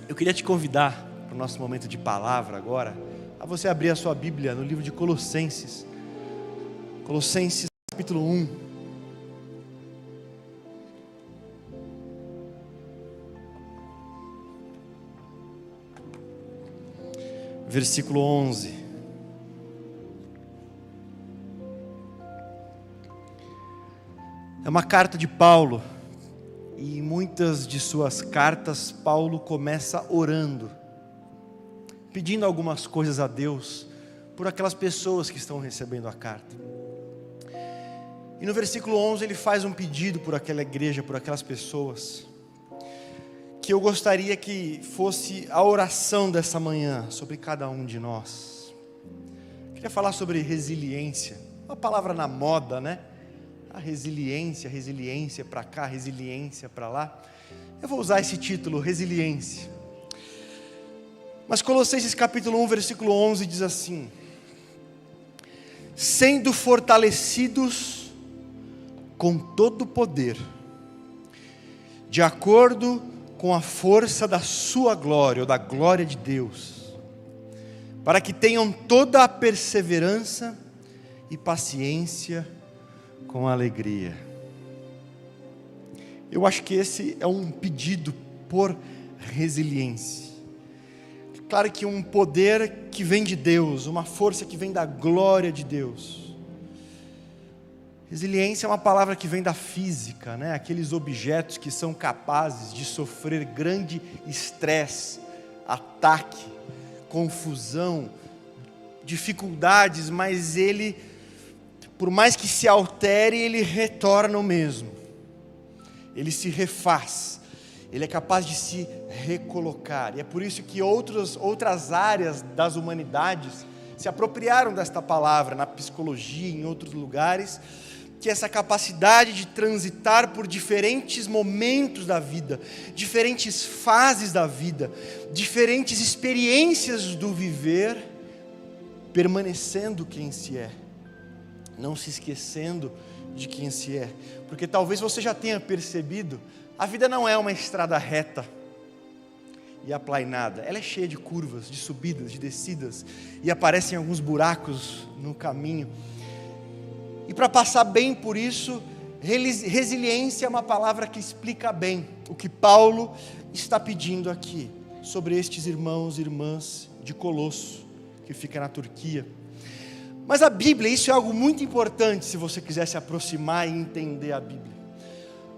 Eu queria te convidar para o nosso momento de palavra agora, a você abrir a sua Bíblia no livro de Colossenses. Colossenses capítulo 1. Versículo 11. É uma carta de Paulo. E em muitas de suas cartas, Paulo começa orando, pedindo algumas coisas a Deus, por aquelas pessoas que estão recebendo a carta. E no versículo 11 ele faz um pedido por aquela igreja, por aquelas pessoas, que eu gostaria que fosse a oração dessa manhã, sobre cada um de nós. Eu queria falar sobre resiliência, uma palavra na moda, né? A resiliência para cá, resiliência para lá. Eu vou usar esse título, resiliência. Mas Colossenses capítulo 1, versículo 11 diz assim: sendo fortalecidos com todo o poder, de acordo com a força da sua glória, ou da glória de Deus, para que tenham toda a perseverança e paciência com alegria. Eu acho que esse é um pedido por resiliência. Claro que um poder que vem de Deus, uma força que vem da glória de Deus. Resiliência é uma palavra que vem da física, né? Aqueles objetos que são capazes de sofrer grande estresse, ataque, confusão, dificuldades, mas ele, por mais que se altere, ele retorna o mesmo. Ele se refaz. Ele é capaz de se recolocar. E é por isso que outras áreas das humanidades se apropriaram desta palavra, na psicologia, em outros lugares, que essa capacidade de transitar por diferentes momentos da vida, diferentes fases da vida, diferentes experiências do viver, permanecendo quem se é. Não se esquecendo de quem se é. Porque talvez você já tenha percebido, a vida não é uma estrada reta e aplainada. Ela é cheia de curvas, de subidas, de descidas. E aparecem alguns buracos no caminho. E para passar bem por isso, resiliência é uma palavra que explica bem o que Paulo está pedindo aqui, sobre estes irmãos e irmãs de Colosso, que fica na Turquia. Mas a Bíblia, isso é algo muito importante se você quiser se aproximar e entender a Bíblia.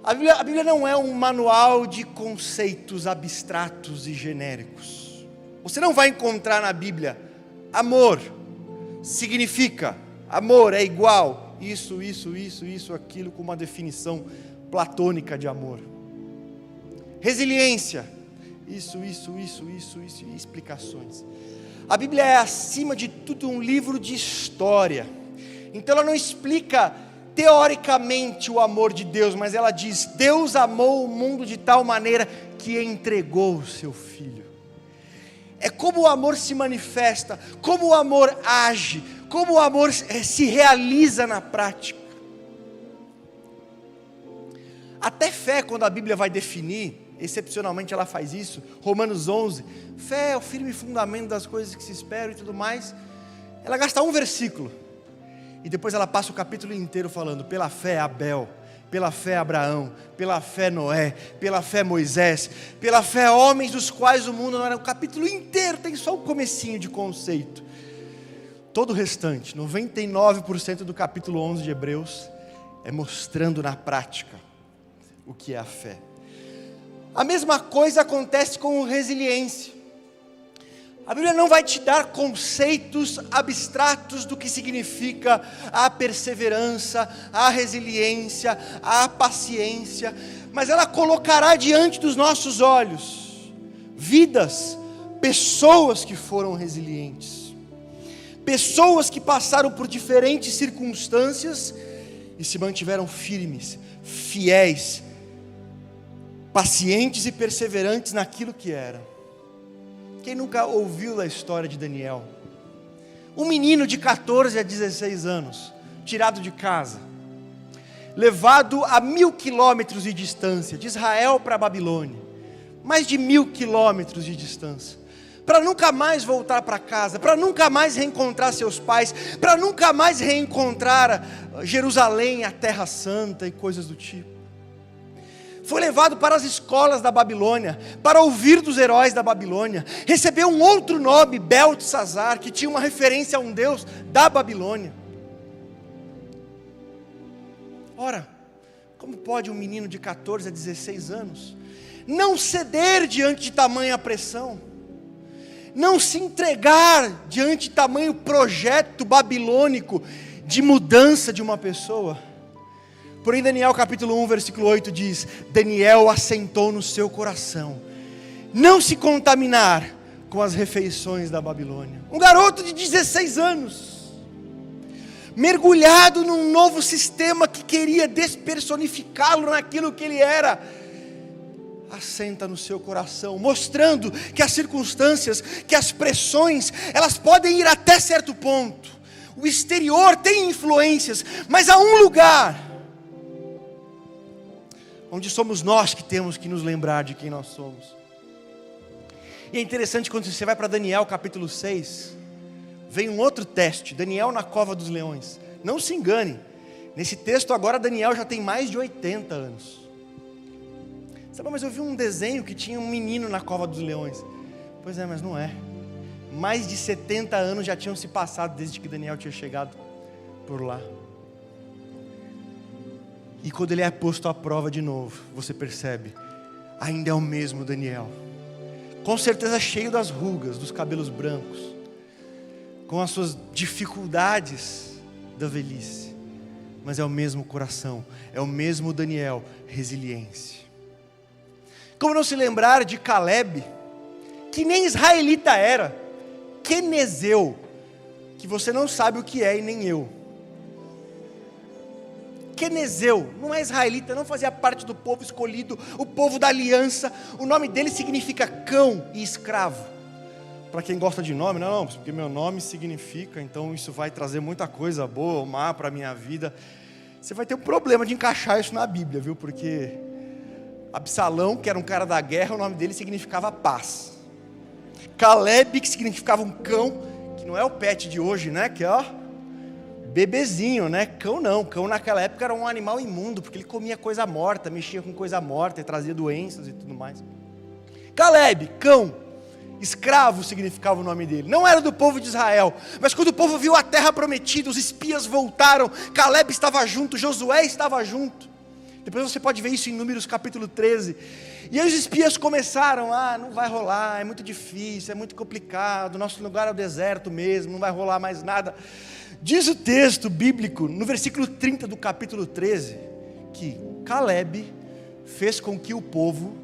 A Bíblia não é um manual de conceitos abstratos e genéricos. Você não vai encontrar na Bíblia, amor significa, amor é igual, isso, aquilo, com uma definição platônica de amor. Resiliência, isso, e explicações. A Bíblia é, acima de tudo, um livro de história. Então ela não explica teoricamente o amor de Deus, mas ela diz: Deus amou o mundo de tal maneira que entregou o seu Filho. É como o amor se manifesta, como o amor age, como o amor se realiza na prática. Até fé, quando a Bíblia vai definir, excepcionalmente ela faz isso, Romanos 11, fé é o firme fundamento das coisas que se esperam e tudo mais. Ela gasta um versículo, e depois ela passa o capítulo inteiro falando: pela fé Abel, pela fé Abraão, pela fé Noé, pela fé Moisés, pela fé homens dos quais o mundo não era. O capítulo inteiro tem só um comecinho de conceito. Todo o restante, 99% do capítulo 11 de Hebreus, é mostrando na prática o que é a fé. A mesma coisa acontece com resiliência. A Bíblia não vai te dar conceitos abstratos do que significa a perseverança, a resiliência, a paciência, mas ela colocará diante dos nossos olhos vidas, pessoas que foram resilientes, pessoas que passaram por diferentes circunstâncias e se mantiveram firmes, fiéis, pacientes e perseverantes naquilo que era. Quem nunca ouviu da história de Daniel? Um menino de 14 a 16 anos, tirado de casa, levado a 1000 quilômetros de distância, de Israel para a Babilônia, mais de 1.000 quilômetros de distância, para nunca mais voltar para casa, para nunca mais reencontrar seus pais, para nunca mais reencontrar Jerusalém, a Terra Santa e coisas do tipo. Foi levado para as escolas da Babilônia, para ouvir dos heróis da Babilônia, recebeu um outro nome, Beltesazar, que tinha uma referência a um deus da Babilônia. Ora, como pode um menino de 14 a 16 anos não ceder diante de tamanha pressão, não se entregar diante de tamanho projeto babilônico de mudança de uma pessoa? Porém, Daniel capítulo 1, versículo 8 diz: Daniel assentou no seu coração não se contaminar com as refeições da Babilônia. Um garoto de 16 anos, mergulhado num novo sistema que queria despersonificá-lo naquilo que ele era, assenta no seu coração, mostrando que as circunstâncias, que as pressões, elas podem ir até certo ponto. O exterior tem influências, mas há um lugar onde somos nós que temos que nos lembrar de quem nós somos. E é interessante quando você vai para Daniel capítulo 6, vem um outro teste, Daniel na cova dos leões. Não se engane, nesse texto agora Daniel já tem mais de 80 anos. Sabe, mas eu vi um desenho que tinha um menino na cova dos leões. Pois é, mas não é. Mais de 70 anos já tinham se passado desde que Daniel tinha chegado por lá. E quando ele é posto à prova de novo, você percebe, ainda é o mesmo Daniel, com certeza cheio das rugas, dos cabelos brancos, com as suas dificuldades da velhice, mas é o mesmo coração, é o mesmo Daniel, resiliência. Como não se lembrar de Caleb, que nem israelita era, quenezeu, que você não sabe o que é e nem eu. Quenezeu, não é israelita, não fazia parte do povo escolhido, o povo da aliança. O nome dele significa cão e escravo. Para quem gosta de nome, não, porque meu nome significa, então isso vai trazer muita coisa boa ou má para a minha vida. Você vai ter um problema de encaixar isso na Bíblia, viu? Porque Absalão, que era um cara da guerra, o nome dele significava paz. Caleb, que significava um cão, que não é o pet de hoje, né? Que é, bebezinho, né? Cão não, cão naquela época era um animal imundo, porque ele comia coisa morta, mexia com coisa morta e trazia doenças e tudo mais. Caleb, cão, escravo significava o nome dele, não era do povo de Israel, mas quando o povo viu a terra prometida, os espias voltaram, Caleb estava junto, Josué estava junto. Depois você pode ver isso em Números capítulo 13, e aí os espias começaram, não vai rolar, é muito difícil, é muito complicado, nosso lugar é o deserto mesmo, não vai rolar mais nada. Diz o texto bíblico, no versículo 30 do capítulo 13, que Caleb fez com que o povo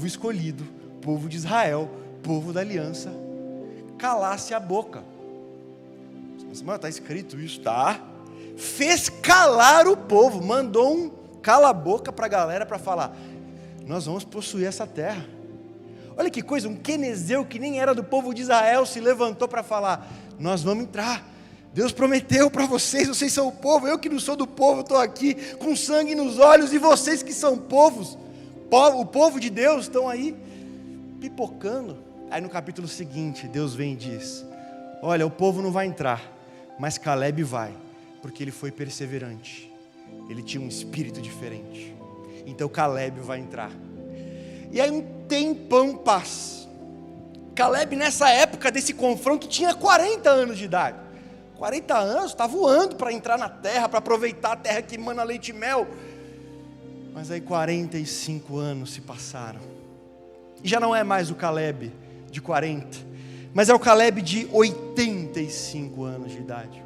escolhido, povo de Israel, povo da aliança, calasse a boca. Mas está escrito isso, tá? Fez calar o povo, mandou um cala a boca para a galera para falar, nós vamos possuir essa terra. Olha que coisa, um quenezeu que nem era do povo de Israel se levantou para falar, nós vamos entrar. Deus prometeu para vocês, vocês são o povo, eu que não sou do povo, estou aqui com sangue nos olhos, e vocês que são povos, o povo de Deus, estão aí pipocando. Aí no capítulo seguinte, Deus vem e diz, olha, o povo não vai entrar, mas Caleb vai, porque ele foi perseverante, ele tinha um espírito diferente, então Caleb vai entrar. E aí um tempão passa, Caleb nessa época desse confronto tinha 40 anos de idade, 40 anos, está voando para entrar na terra, para aproveitar a terra que emana leite e mel. Mas aí 45 anos se passaram. E já não é mais o Caleb de 40, mas é o Caleb de 85 anos de idade.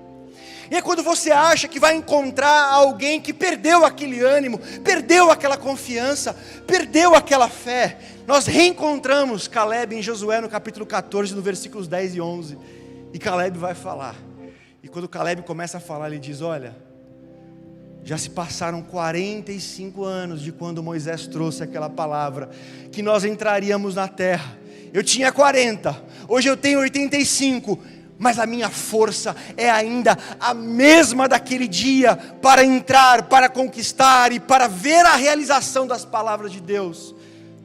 E é quando você acha que vai encontrar alguém que perdeu aquele ânimo, perdeu aquela confiança, perdeu aquela fé. Nós reencontramos Caleb em Josué no capítulo 14, no versículos 10 e 11. E Caleb vai falar. E quando Caleb começa a falar, ele diz, olha, já se passaram 45 anos de quando Moisés trouxe aquela palavra, que nós entraríamos na terra. Eu tinha 40, hoje eu tenho 85, mas a minha força é ainda a mesma daquele dia, para entrar, para conquistar e para ver a realização das palavras de Deus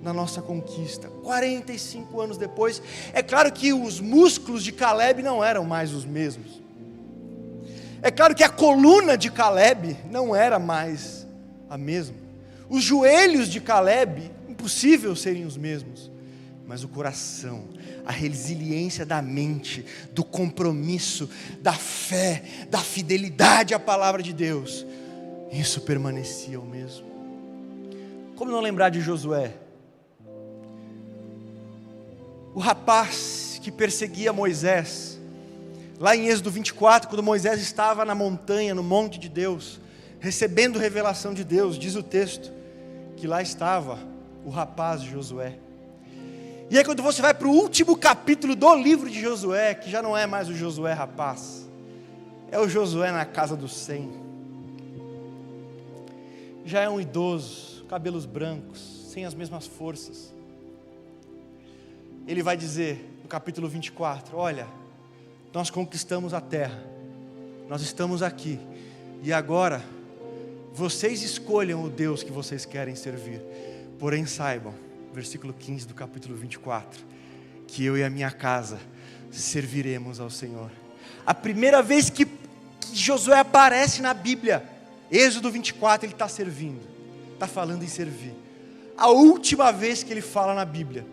na nossa conquista. 45 anos depois, é claro que os músculos de Caleb não eram mais os mesmos. É claro que a coluna de Caleb não era mais a mesma. Os joelhos de Caleb, impossível serem os mesmos. Mas o coração, a resiliência da mente, do compromisso, da fé, da fidelidade à palavra de Deus, isso permanecia o mesmo. Como não lembrar de Josué? O rapaz que perseguia Moisés, lá em Êxodo 24, quando Moisés estava na montanha, no monte de Deus, recebendo revelação de Deus, diz o texto, que lá estava o rapaz de Josué. E aí quando você vai para o último capítulo do livro de Josué, que já não é mais o Josué rapaz, é o Josué na casa dos 100. Já é um idoso, cabelos brancos, sem as mesmas forças. Ele vai dizer no capítulo 24, olha, nós conquistamos a terra, nós estamos aqui, e agora, vocês escolham o Deus que vocês querem servir, porém saibam, versículo 15 do capítulo 24, que eu e a minha casa serviremos ao Senhor. A primeira vez que Josué aparece na Bíblia, Êxodo 24, ele está servindo, está falando em servir. A última vez que ele fala na Bíblia,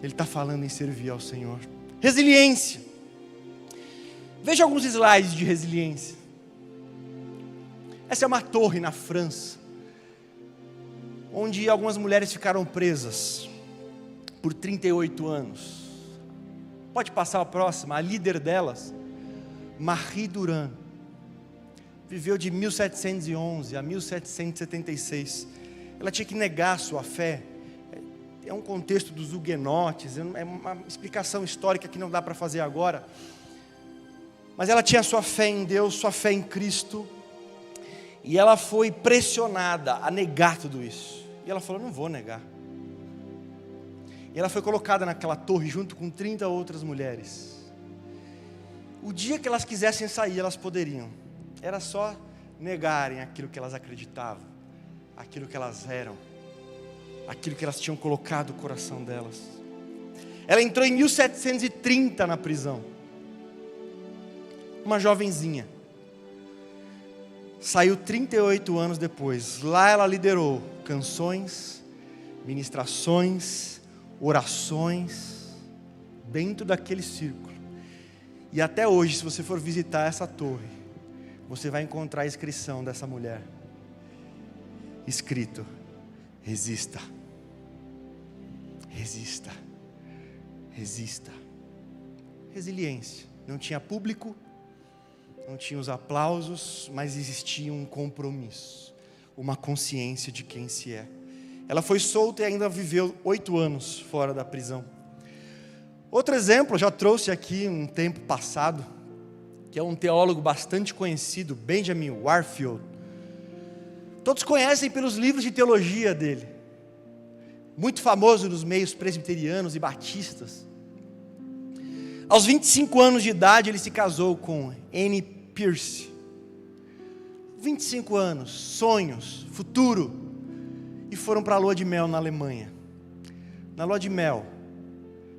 ele está falando em servir ao Senhor. Resiliência. Veja alguns slides de resiliência. Essa é uma torre na França, onde algumas mulheres ficaram presas por 38 anos. Pode passar a próxima. A líder delas, Marie Durand, viveu de 1711 a 1776. Ela tinha que negar sua fé. É um contexto dos huguenotes, é uma explicação histórica que não dá para fazer agora. Mas ela tinha sua fé em Deus, sua fé em Cristo, e ela foi pressionada a negar tudo isso. E ela falou, não vou negar. E ela foi colocada naquela torre junto com 30 outras mulheres. O dia que elas quisessem sair, elas poderiam. Era só negarem aquilo que elas acreditavam, aquilo que elas eram, aquilo que elas tinham colocado no coração delas. Ela entrou em 1730 na prisão. Uma jovenzinha. Saiu 38 anos depois. Lá ela liderou canções, ministrações, orações, dentro daquele círculo. E até hoje, se você for visitar essa torre, você vai encontrar a inscrição dessa mulher. Escrito, resista. Resista. Resista. Resiliência. Não tinha público, não tinha os aplausos, mas existia um compromisso, uma consciência de quem se é. Ela foi solta e ainda viveu 8 anos fora da prisão. Outro exemplo, eu já trouxe aqui um tempo passado, que é um teólogo bastante conhecido, Benjamin Warfield. Todos conhecem pelos livros de teologia dele. Muito famoso nos meios presbiterianos e batistas. Aos 25 anos de idade, ele se casou com Anne Pierce. 25 anos, sonhos, futuro. E foram para a lua de mel na Alemanha. Na lua de mel,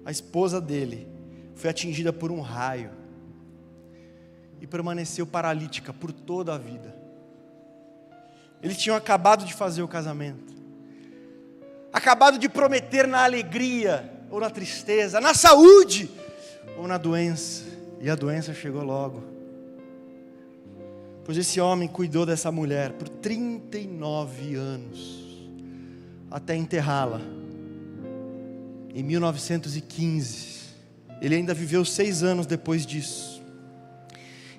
a esposa dele foi atingida por um raio e permaneceu paralítica por toda a vida. Eles tinham acabado de fazer o casamento, acabado de prometer na alegria ou na tristeza, na saúde ou na doença, e a doença chegou logo. Pois esse homem cuidou dessa mulher por 39 anos, até enterrá-la. Em 1915, ele ainda viveu 6 anos depois disso.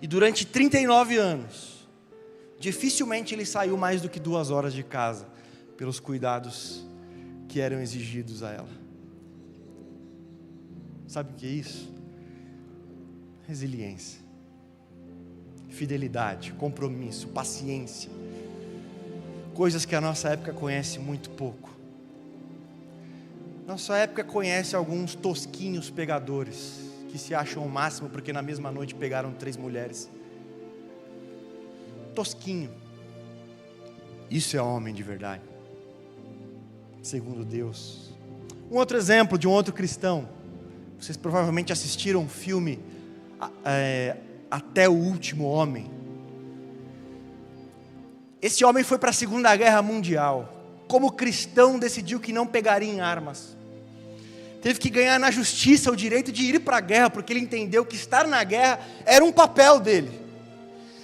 E durante 39 anos, dificilmente ele saiu mais do que 2 horas de casa, pelos cuidados que eram exigidos a ela. Sabe o que é isso? Resiliência, fidelidade, compromisso, paciência. Coisas que a nossa época conhece muito pouco. Nossa época conhece alguns tosquinhos pegadores, que se acham o máximo porque na mesma noite pegaram 3 mulheres. Tosquinho. Isso é homem de verdade. segundo Deus. Um outro exemplo de um outro cristão. Vocês provavelmente assistiram o filme Até o Último Homem. Esse homem foi para a Segunda Guerra Mundial. Como cristão, decidiu que não pegaria em armas. Teve que ganhar na justiça o direito de ir para a guerra, porque ele entendeu que estar na guerra era um papel dele.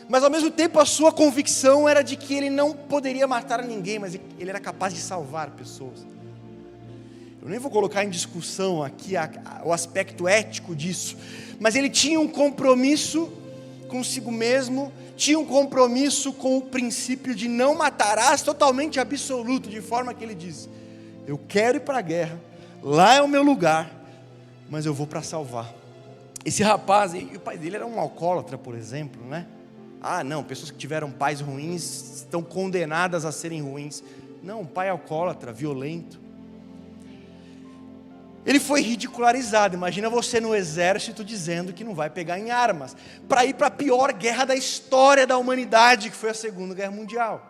Mas ao mesmo tempo a sua convicção era de que ele não poderia matar ninguém, mas ele era capaz de salvar pessoas. Eu nem vou colocar em discussão aqui o aspecto ético disso, mas ele tinha um compromisso consigo mesmo, tinha um compromisso com o princípio de não matarás, totalmente absoluto, de forma que ele diz: eu quero ir para a guerra, lá é o meu lugar, mas eu vou para salvar. Esse rapaz, e o pai dele era um alcoólatra, por exemplo, né? Ah, não, pessoas que tiveram pais ruins estão condenadas a serem ruins. Não, um pai alcoólatra, violento. Ele foi ridicularizado. Imagina você no exército dizendo que não vai pegar em armas, para ir para a pior guerra da história da humanidade, que foi a Segunda Guerra Mundial.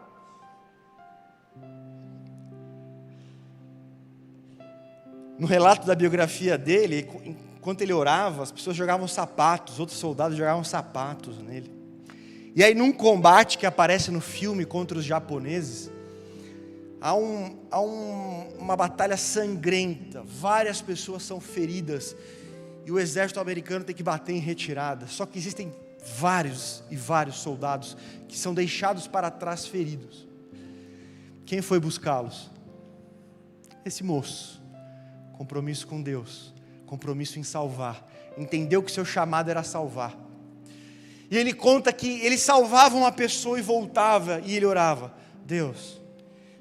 No relato da biografia dele, enquanto ele orava, as pessoas jogavam sapatos, outros soldados jogavam sapatos nele. E aí num combate que aparece no filme contra os japoneses, há uma batalha sangrenta, várias pessoas são feridas, e o exército americano tem que bater em retirada, só que existem vários e vários soldados que são deixados para trás feridos. Quem foi buscá-los? Esse moço. Compromisso com Deus, compromisso em salvar, entendeu que seu chamado era salvar. E ele conta que ele salvava uma pessoa e voltava, e ele orava: Deus,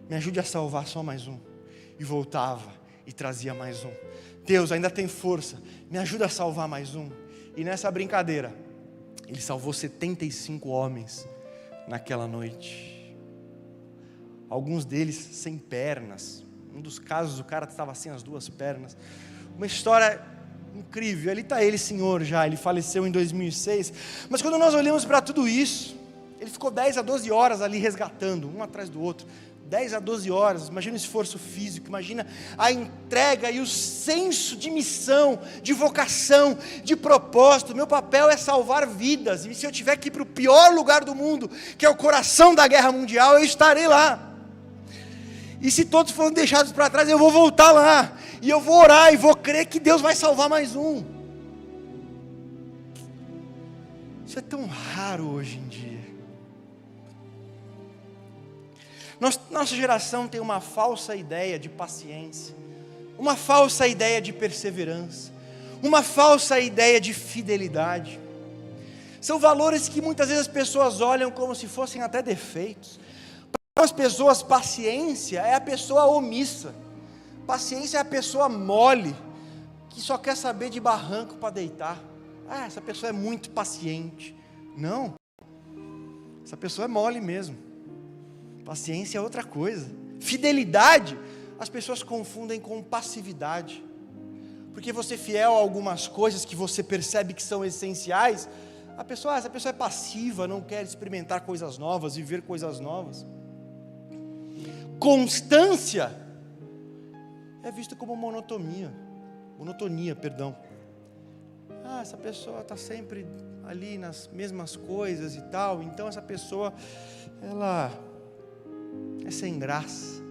me ajude a salvar só mais um. E voltava e trazia mais um. Deus, ainda tem força, me ajuda a salvar mais um. E nessa brincadeira, ele salvou 75 homens naquela noite. Alguns deles sem pernas. Um dos casos, o cara estava sem as duas pernas. Uma história incrível. Ali está ele, senhor, já. Ele faleceu em 2006. Mas quando nós olhamos para tudo isso, ele ficou 10 a 12 horas ali resgatando, um atrás do outro. 10 a 12 horas. Imagina o esforço físico. Imagina a entrega e o senso de missão, de vocação, de propósito. Meu papel é salvar vidas. E se eu tiver que ir para o pior lugar do mundo, que é o coração da guerra mundial, eu estarei lá. E se todos forem deixados para trás, eu vou voltar lá. E eu vou orar e vou crer que Deus vai salvar mais um. Isso é tão raro hoje em dia. Nossa geração tem uma falsa ideia de paciência, uma falsa ideia de perseverança, uma falsa ideia de fidelidade. São valores que muitas vezes as pessoas olham como se fossem até defeitos. Para as pessoas, paciência é a pessoa omissa. Paciência é a pessoa mole, que só quer saber de barranco para deitar. Ah, essa pessoa é muito paciente. Não, essa pessoa é mole mesmo. Paciência é outra coisa. Fidelidade, as pessoas confundem com passividade. Porque você é fiel a algumas coisas que você percebe que são essenciais, essa pessoa é passiva, não quer experimentar coisas novas, viver coisas novas. Constância é visto como monotonia. Essa pessoa está sempre ali nas mesmas coisas e tal, então essa pessoa, ela é sem graça.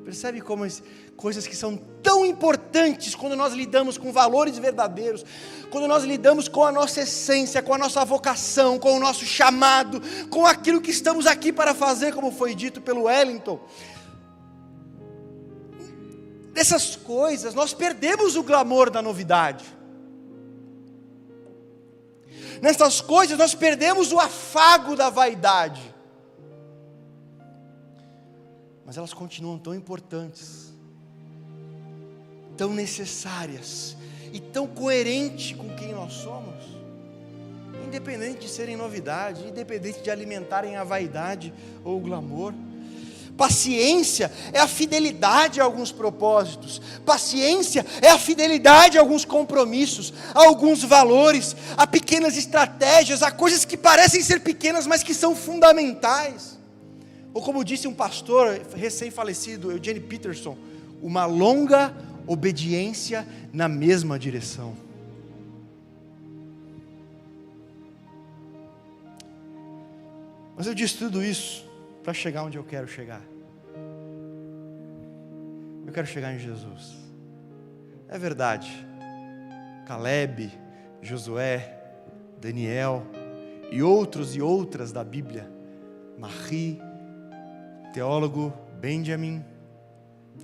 Percebe como coisas que são tão importantes quando nós lidamos com valores verdadeiros, quando nós lidamos com a nossa essência, com a nossa vocação, com o nosso chamado, com aquilo que estamos aqui para fazer, como foi dito pelo Wellington. Dessas coisas nós perdemos o glamour da novidade. Nessas coisas nós perdemos o afago da vaidade. Mas elas continuam tão importantes, tão necessárias e tão coerentes com quem nós somos, independente de serem novidade, independente de alimentarem a vaidade ou o glamour. Paciência é a fidelidade a alguns propósitos. Paciência é a fidelidade a alguns compromissos, a alguns valores, a pequenas estratégias, a coisas que parecem ser pequenas, mas que são fundamentais. Ou como disse um pastor recém-falecido, Eugene Peterson, uma longa obediência na mesma direção. Mas eu disse tudo isso para chegar onde eu quero chegar. Eu quero chegar em Jesus. É verdade. Caleb, Josué, Daniel e outros e outras da Bíblia, Marie, teólogo Benjamin,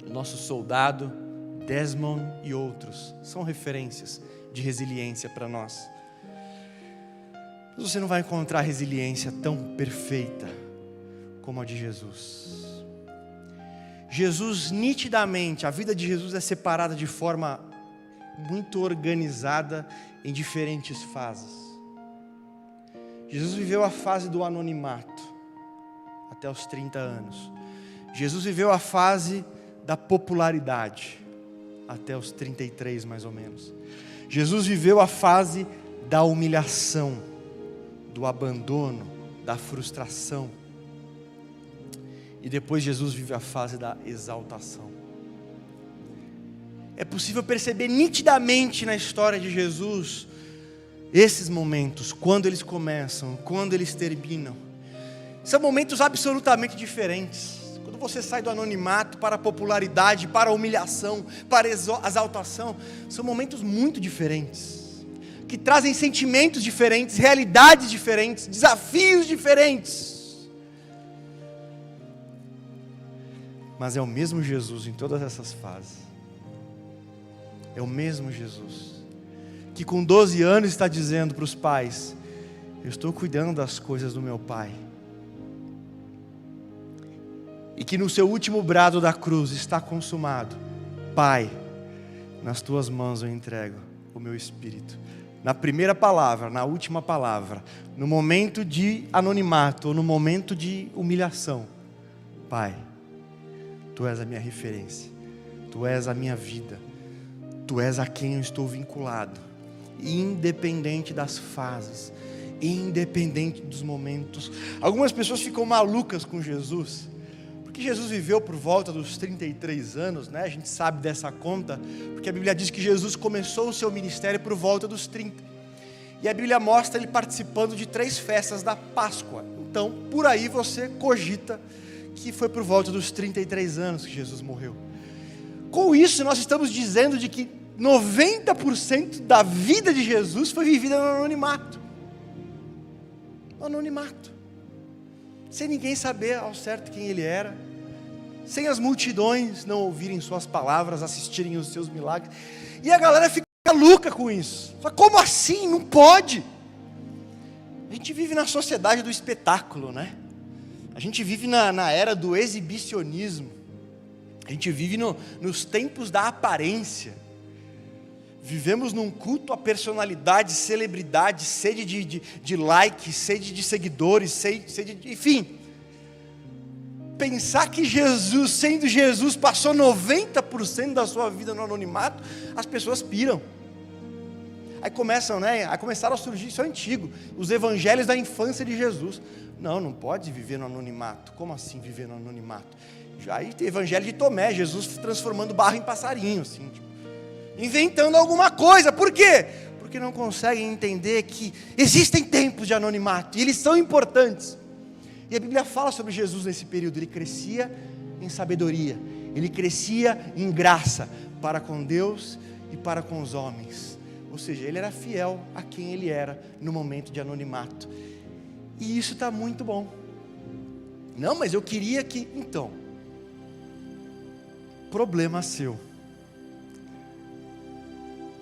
nosso soldado Desmond e outros, são referências de resiliência para nós. Mas você não vai encontrar resiliência tão perfeita como a de Jesus. Jesus, nitidamente, a vida de Jesus é separada de forma muito organizada em diferentes fases. Jesus viveu a fase do anonimato até os 30 anos. Jesus viveu a fase da popularidade até os 33 mais ou menos. Jesus viveu a fase da humilhação, do abandono, da frustração. E depois Jesus vive a fase da exaltação. É possível perceber nitidamente na história de Jesus esses momentos, quando eles começam, quando eles terminam. São momentos absolutamente diferentes. Quando você sai do anonimato para a popularidade, para a humilhação, para a exaltação, são momentos muito diferentes, que trazem sentimentos diferentes, realidades diferentes, desafios diferentes. Mas é o mesmo Jesus em todas essas fases. É o mesmo Jesus que com 12 anos está dizendo para os pais: eu estou cuidando das coisas do meu pai. E que no seu último brado da cruz está consumado. Pai, nas tuas mãos eu entrego o meu espírito. Na primeira palavra, na última palavra, no momento de anonimato ou no momento de humilhação, Pai, Tu és a minha referência, Tu és a minha vida, Tu és a quem eu estou vinculado, independente das fases, independente dos momentos. Algumas pessoas ficam malucas com Jesus, porque Jesus viveu por volta dos 33 anos, né? A gente sabe dessa conta, porque a Bíblia diz que Jesus começou o seu ministério por volta dos 30, e a Bíblia mostra ele participando de 3 festas da Páscoa. Então, por aí você cogita que foi por volta dos 33 anos que Jesus morreu. Com isso, nós estamos dizendo de que 90% da vida de Jesus foi vivida no anonimato. No anonimato. Sem ninguém saber ao certo quem ele era. Sem as multidões não ouvirem suas palavras, assistirem os seus milagres. E a galera fica louca com isso. Fala, como assim? Não pode. A gente vive na sociedade do espetáculo, né? A gente vive na era do exibicionismo. A gente vive nos tempos da aparência. Vivemos num culto à personalidade, celebridade, sede de like, sede de seguidores, sede de, enfim. Pensar que Jesus, sendo Jesus, passou 90% da sua vida no anonimato, as pessoas piram. Aí começaram a surgir, isso é antigo, os evangelhos da infância de Jesus. Não pode viver no anonimato. Como assim viver no anonimato? Aí tem evangelho de Tomé, Jesus transformando barro em passarinho, assim, tipo, inventando alguma coisa. Por quê? Porque não conseguem entender que existem tempos de anonimato, e eles são importantes. E a Bíblia fala sobre Jesus nesse período. Ele crescia em sabedoria, ele crescia em graça, para com Deus e para com os homens. Ou seja, ele era fiel a quem ele era no momento de anonimato. E isso está muito bom. Não, mas eu queria que... Então, problema seu.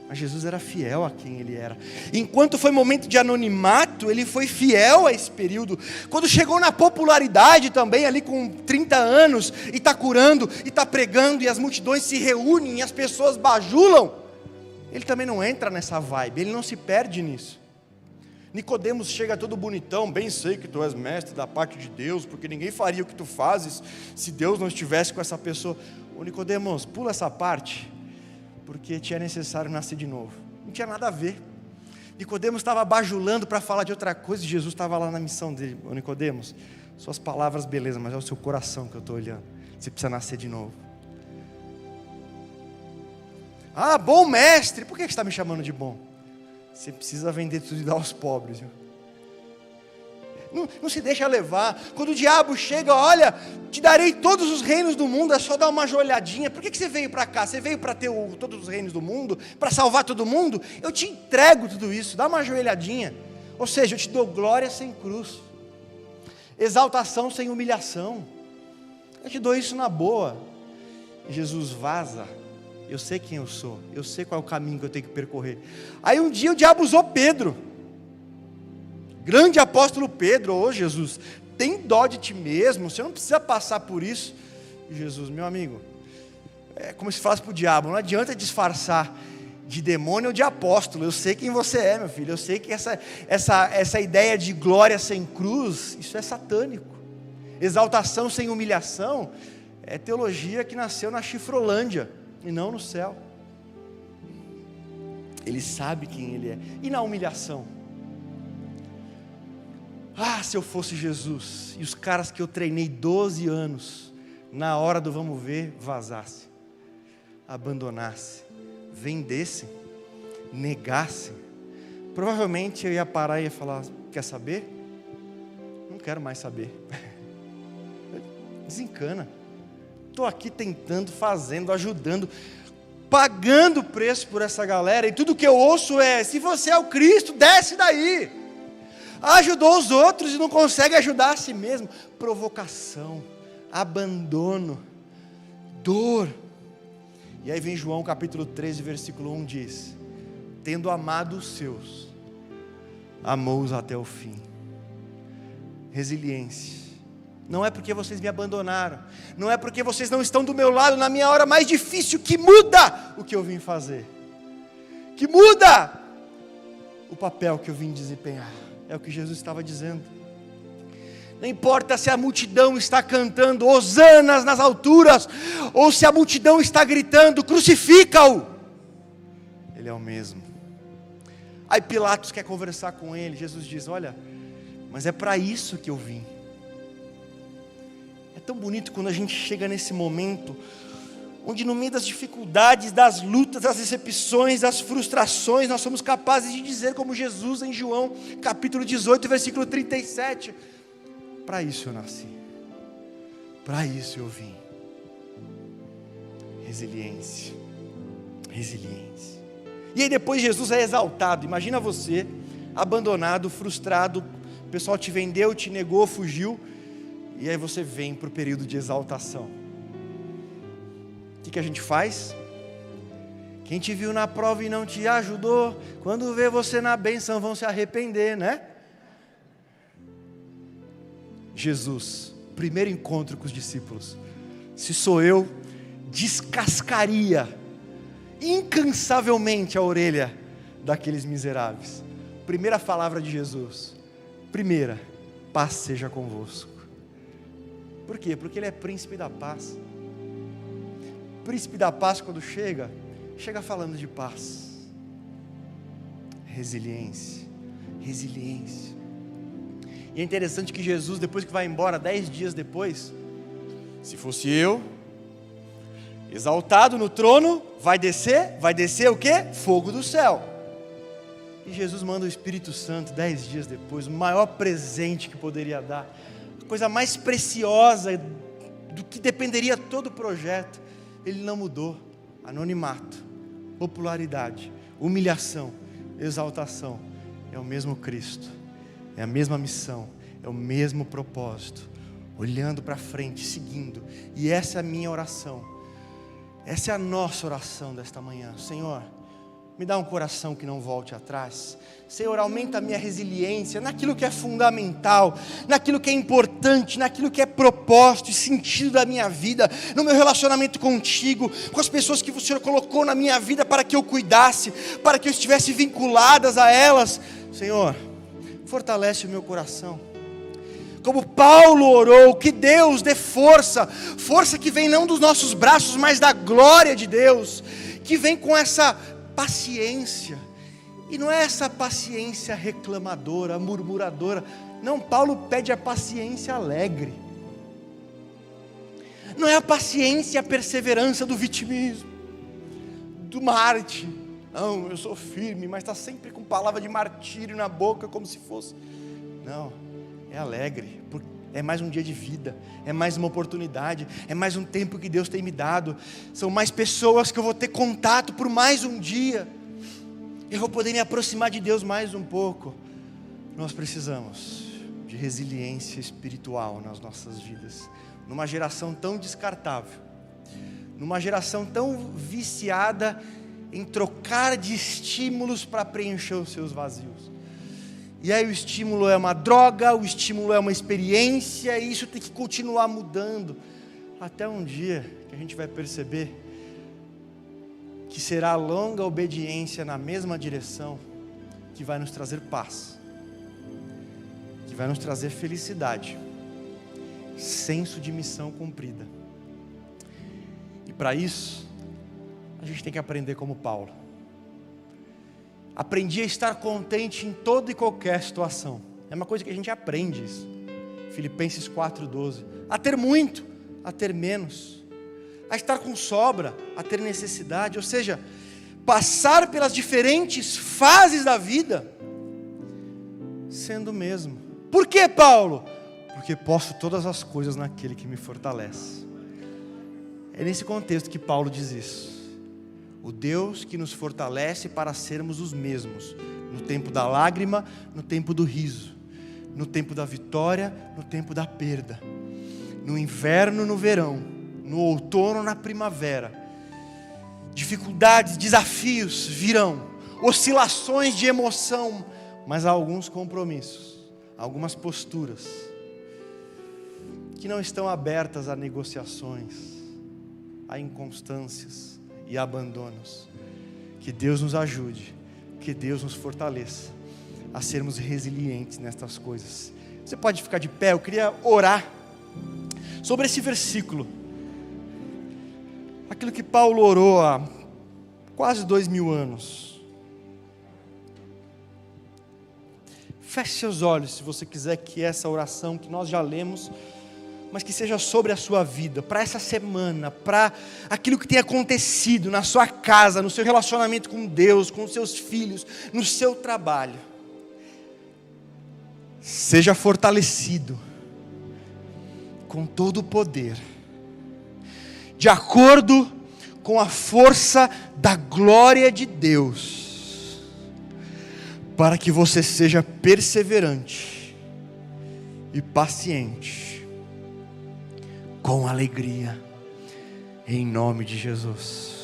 Mas Jesus era fiel a quem ele era. Enquanto foi momento de anonimato, ele foi fiel a esse período. Quando chegou na popularidade também, ali com 30 anos, e está curando, e está pregando, e as multidões se reúnem, e as pessoas bajulam, ele também não entra nessa vibe, ele não se perde nisso. Nicodemos chega todo bonitão: bem sei que tu és mestre da parte de Deus, porque ninguém faria o que tu fazes se Deus não estivesse com essa pessoa. Ô Nicodemos, pula essa parte, porque te é necessário nascer de novo. Não tinha nada a ver. Nicodemos estava bajulando para falar de outra coisa, e Jesus estava lá na missão dele. Ô Nicodemos, Suas palavras, beleza, mas é o seu coração que eu estou olhando. Você precisa nascer de novo. Ah, bom mestre, por que você está me chamando de bom? Você precisa vender tudo e dar aos pobres, viu? Não se deixa levar. Quando o diabo chega, olha, te darei todos os reinos do mundo, é só dar uma joelhadinha. Por que você veio para cá? Você veio para ter todos os reinos do mundo? Para salvar todo mundo? Eu te entrego tudo isso, dá uma joelhadinha. Ou seja, eu te dou glória sem cruz, exaltação sem humilhação. Eu te dou isso na boa. E Jesus vaza. Eu sei quem eu sou, eu sei qual é o caminho que eu tenho que percorrer. Aí um dia o diabo usou Pedro, grande apóstolo Pedro. Ô Jesus, tem dó de ti mesmo, você não precisa passar por isso. E Jesus, meu amigo, é como se falasse para o diabo, não adianta disfarçar de demônio ou de apóstolo, eu sei quem você é, meu filho, eu sei que essa ideia de glória sem cruz, isso é satânico. Exaltação sem humilhação, é teologia que nasceu na Chifrolândia, e não no céu. Ele sabe quem ele é. E na humilhação? Ah, se eu fosse Jesus, e os caras que eu treinei 12 anos, na hora do vamos ver, vazasse, abandonasse, vendesse, negasse, provavelmente eu ia parar e ia falar, quer saber? Não quero mais saber. Desencana. Estou aqui tentando, fazendo, ajudando, pagando o preço por essa galera, e tudo que eu ouço é, se você é o Cristo, desce daí. Ajudou os outros e não consegue ajudar a si mesmo. Provocação, abandono, dor. E aí vem João capítulo 13, versículo 1, diz, tendo amado os seus, amou-os até o fim. Resiliência. Não é porque vocês me abandonaram, não é porque vocês não estão do meu lado na minha hora mais difícil, que muda o que eu vim fazer, que muda o papel que eu vim desempenhar. É o que Jesus estava dizendo. Não importa se a multidão está cantando hosanas nas alturas, ou se a multidão está gritando, crucifica-o, ele é o mesmo. Aí Pilatos quer conversar com ele, Jesus diz, olha, mas é para isso que eu vim. É tão bonito quando a gente chega nesse momento, onde no meio das dificuldades, das lutas, das decepções, das frustrações, nós somos capazes de dizer como Jesus em João, capítulo 18, versículo 37, para isso eu nasci, para isso eu vim. Resiliência, resiliência. E aí depois Jesus é exaltado. Imagina você, abandonado, frustrado, o pessoal te vendeu, te negou, fugiu, e aí você vem para o período de exaltação. O que a gente faz? Quem te viu na prova e não te ajudou, quando vê você na bênção vão se arrepender, né? Jesus, primeiro encontro com os discípulos, se sou eu, descascaria incansavelmente a orelha daqueles miseráveis. Primeira palavra de Jesus, primeira, paz seja convosco. Por quê? Porque ele é príncipe da paz. Príncipe da paz, quando chega falando de paz. Resiliência, resiliência. E é interessante que Jesus, depois que vai embora, 10 dias depois, se fosse eu, exaltado no trono, vai descer o quê? Fogo do céu. E Jesus manda o Espírito Santo 10 dias depois, o maior presente que poderia dar, a coisa mais preciosa, do que dependeria todo o projeto. Ele não mudou. Anonimato, popularidade, humilhação, exaltação. É o mesmo Cristo, é a mesma missão, é o mesmo propósito, olhando para frente, seguindo. E essa é a minha oração, essa é a nossa oração desta manhã. Senhor, me dá um coração que não volte atrás. Senhor, aumenta a minha resiliência naquilo que é fundamental, naquilo que é importante, naquilo que é propósito e sentido da minha vida, no meu relacionamento contigo, com as pessoas que o Senhor colocou na minha vida para que eu cuidasse, para que eu estivesse vinculadas a elas. Senhor, fortalece o meu coração. Como Paulo orou, que Deus dê força, força que vem não dos nossos braços, mas da glória de Deus, que vem com essa paciência E não é essa paciência reclamadora, murmuradora. Não, Paulo pede a paciência alegre. Não é a paciência e a perseverança do vitimismo, do Marte. Não, eu sou firme, mas está sempre com palavra de martírio na boca, como se fosse. Não, é alegre, porque é mais um dia de vida, é mais uma oportunidade, é mais um tempo que Deus tem me dado. São mais pessoas que eu vou ter contato por mais um dia. Eu vou poder me aproximar de Deus mais um pouco. Nós precisamos de resiliência espiritual nas nossas vidas. Numa geração tão descartável, numa geração tão viciada em trocar de estímulos para preencher os seus vazios. E aí o estímulo é uma droga, o estímulo é uma experiência, e isso tem que continuar mudando, até um dia que a gente vai perceber que será a longa obediência na mesma direção que vai nos trazer paz, que vai nos trazer felicidade, senso de missão cumprida. E para isso, a gente tem que aprender como Paulo. Aprendi a estar contente em toda e qualquer situação. É uma coisa que a gente aprende isso. Filipenses 4:12. A ter muito, a ter menos. A estar com sobra, a ter necessidade. Ou seja, passar pelas diferentes fases da vida sendo o mesmo. Por que, Paulo? Porque posso todas as coisas naquele que me fortalece. É nesse contexto que Paulo diz isso. O Deus que nos fortalece para sermos os mesmos, no tempo da lágrima, no tempo do riso, no tempo da vitória, no tempo da perda, no inverno, no verão, no outono, na primavera. Dificuldades, desafios virão, oscilações de emoção, mas há alguns compromissos, algumas posturas que não estão abertas a negociações, a inconstâncias e abandonos. Que Deus nos ajude, que Deus nos fortaleça a sermos resilientes nestas coisas. Você pode ficar de pé, eu queria orar sobre esse versículo, aquilo que Paulo orou há quase 2000 anos. Feche seus olhos se você quiser que essa oração que nós já lemos, mas que seja sobre a sua vida, para essa semana, para aquilo que tem acontecido na sua casa, no seu relacionamento com Deus, com os seus filhos, no seu trabalho. Seja fortalecido com todo o poder, de acordo com a força da glória de Deus, para que você seja perseverante e paciente, com alegria, em nome de Jesus.